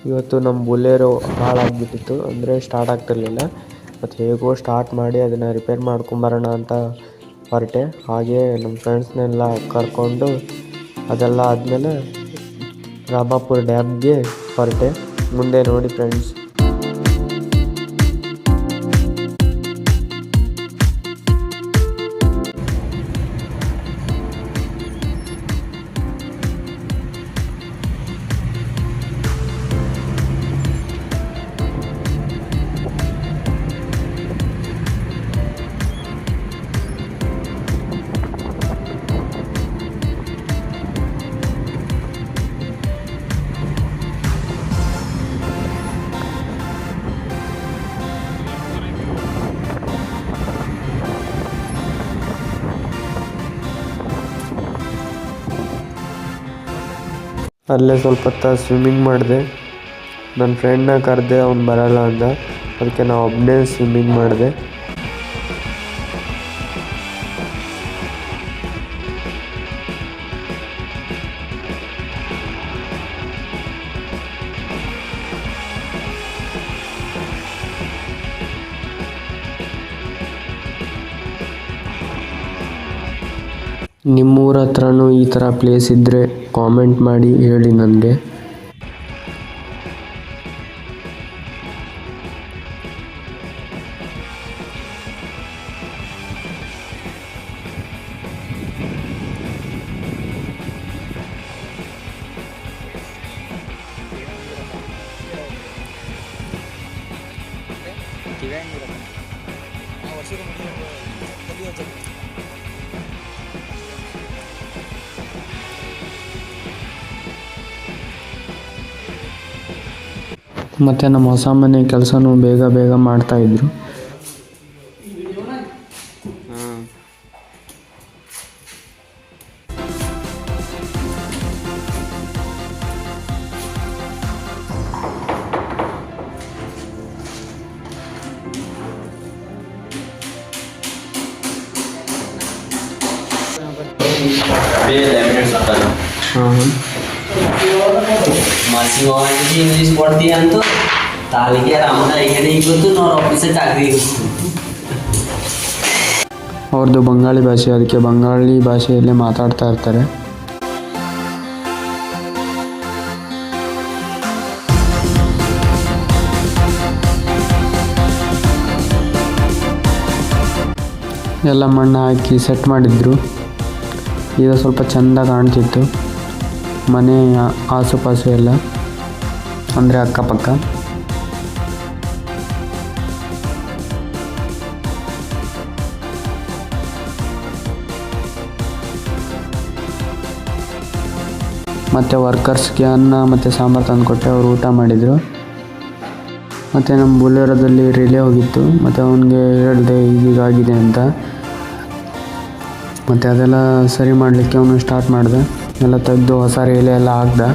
ಇವತ್ತು ನಮ್ಮ ಬುಲೆರೋ ಹಾಳಾಗಿಬಿಟ್ಟಿತ್ತು, ಅಂದರೆ ಸ್ಟಾರ್ಟ್ ಆಗ್ತಿರ್ಲಿಲ್ಲ. ಮತ್ತು ಹೇಗೋ ಸ್ಟಾರ್ಟ್ ಮಾಡಿ ಅದನ್ನು ರಿಪೇರ್ ಮಾಡ್ಕೊಂಬರೋಣ ಅಂತ ಹೊರಟೆ. ಹಾಗೆ ನಮ್ಮ ಫ್ರೆಂಡ್ಸ್ನೆಲ್ಲ ಕರ್ಕೊಂಡು ಅದೆಲ್ಲ ಆದಮೇಲೆ ರಾಮಾಪುರ ಡ್ಯಾಮ್ಗೆ ಹೊರಟೆ. ಮುಂದೆ ನೋಡಿ ಫ್ರೆಂಡ್ಸ್. ಅಲ್ಲೇ ಸ್ವಲ್ಪ ಹೊತ್ತು ಸ್ವಿಮ್ಮಿಂಗ್ ಮಾಡಿದೆ. ನನ್ನ ಫ್ರೆಂಡ್ನ ಕರೆದೆ, ಅವ್ನು ಬರಲ್ಲ ಅಂದ. ಅದಕ್ಕೆ ನಾವು ಒಬ್ಬನೇ ಸ್ವಿಮ್ಮಿಂಗ್ ಮಾಡಿದೆ. ನಿಮ್ಮೂರ ಹತ್ರನೂ ಈ ಥರ ಪ್ಲೇಸ್ ಇದ್ದರೆ ಕಾಮೆಂಟ್ ಮಾಡಿ ಹೇಳಿ ನನಗೆ. ಮತ್ತು ನಮ್ಮ ಹೊಸ ಮನೆ ಕೆಲಸನೂ ಬೇಗ ಬೇಗ ಮಾಡ್ತಾಯಿದ್ರು. मासी जी इंग्लिश पढ़ती हैं तो तालिके रामदा इकड़े ಇವತ್ತು ನಾವು ಆಫೀಸಲ್ಲಿ ಚಾಕರಿ ಅವ್ರದ್ದು ಬಂಗಾಳಿ ಭಾಷೆ, ಅದಕ್ಕೆ ಬಂಗಾಳಿ ಭಾಷೆಯಲ್ಲೇ ಮಾತಾಡ್ತಾ ಇರ್ತಾರೆ. ಎಲ್ಲ ಮಣ್ಣು ಹಾಕಿ ಸೆಟ್ ಮಾಡಿದ್ರು. ಈಗ ಸ್ವಲ್ಪ ಚೆಂದ ಕಾಣ್ತಿತ್ತು ಮನೆ ಆಸುಪಾಸು ಎಲ್ಲ, ಅಂದರೆ ಅಕ್ಕಪಕ್ಕ. ಮತ್ತು ವರ್ಕರ್ಸ್ಗೆ ಅನ್ನ ಮತ್ತು ಸಾಂಬಾರು ತಂದುಕೊಟ್ಟೆ. ಅವರು ಊಟ ಮಾಡಿದರು. ಮತ್ತು ನಮ್ಮ ಬುಲೆರೋದಲ್ಲಿ ರಿಲೇ ಹೋಗಿತ್ತು. ಮತ್ತು ಅವನಿಗೆ ಹೇಳಿದೆ ಹೀಗಾಗಿದೆ ಅಂತ. ಮತ್ತು ಅದೆಲ್ಲ ಸರಿ ಮಾಡಲಿಕ್ಕೆ ಅವನು ಸ್ಟಾರ್ಟ್ ಮಾಡಿದೆ. ಎಲ್ಲ ತೆಗೆದು ಹೊಸ ರಿಲೇ ಎಲ್ಲ ಹಾಕ್ದೆ.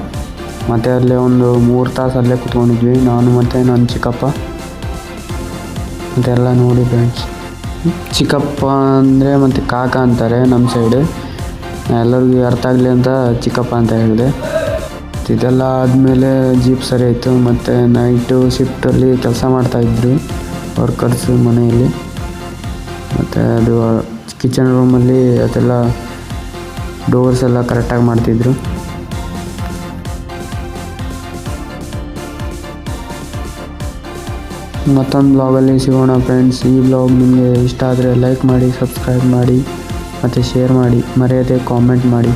ಮತ್ತು ಅಲ್ಲೇ ಒಂದು 3 ತಾಸು ಅಲ್ಲೇ ಕುತ್ಕೊಂಡಿದ್ವಿ, ನಾನು ಮತ್ತು ನನ್ನ ಚಿಕ್ಕಪ್ಪ. ಮತ್ತೆಲ್ಲ ನೋಡಿ ಫ್ರೆಂಡ್ಸ್, ಚಿಕ್ಕಪ್ಪ ಅಂದರೆ ಮತ್ತು ಕಾಕ ಅಂತಾರೆ ನಮ್ಮ ಸೈಡು. ಎಲ್ಲರಿಗೂ ಅರ್ಥ ಆಗಲಿ ಅಂತ ಚಿಕ್ಕಪ್ಪ ಅಂತ ಹೇಳಿದೆ. ಇದೆಲ್ಲ ಆದಮೇಲೆ ಜೀಪ್ ಸರಿ ಆಯಿತು. ಮತ್ತು ನೈಟು ಶಿಫ್ಟಲ್ಲಿ ಕೆಲಸ ಮಾಡ್ತಾಯಿದ್ರು ವರ್ಕರ್ಸು ಮನೆಯಲ್ಲಿ. ಮತ್ತು ಅದು ಕಿಚನ್ ರೂಮಲ್ಲಿ ಅದೆಲ್ಲ ಡೋರ್ಸ್ ಎಲ್ಲ ಕರೆಕ್ಟಾಗಿ ಮಾಡ್ತಿದ್ರು. ಮತ್ತೊಂದು ಬ್ಲಾಗಲ್ಲಿ ಸಿಗೋಣ ಫ್ರೆಂಡ್ಸ್. ಈ ಬ್ಲಾಗ್ ನಿಮಗೆ ಇಷ್ಟ ಆದರೆ ಲೈಕ್ ಮಾಡಿ, ಸಬ್ಸ್ಕ್ರೈಬ್ ಮಾಡಿ ಮತ್ತು ಶೇರ್ ಮಾಡಿ, ಮರೆಯದೆ ಕಾಮೆಂಟ್ ಮಾಡಿ.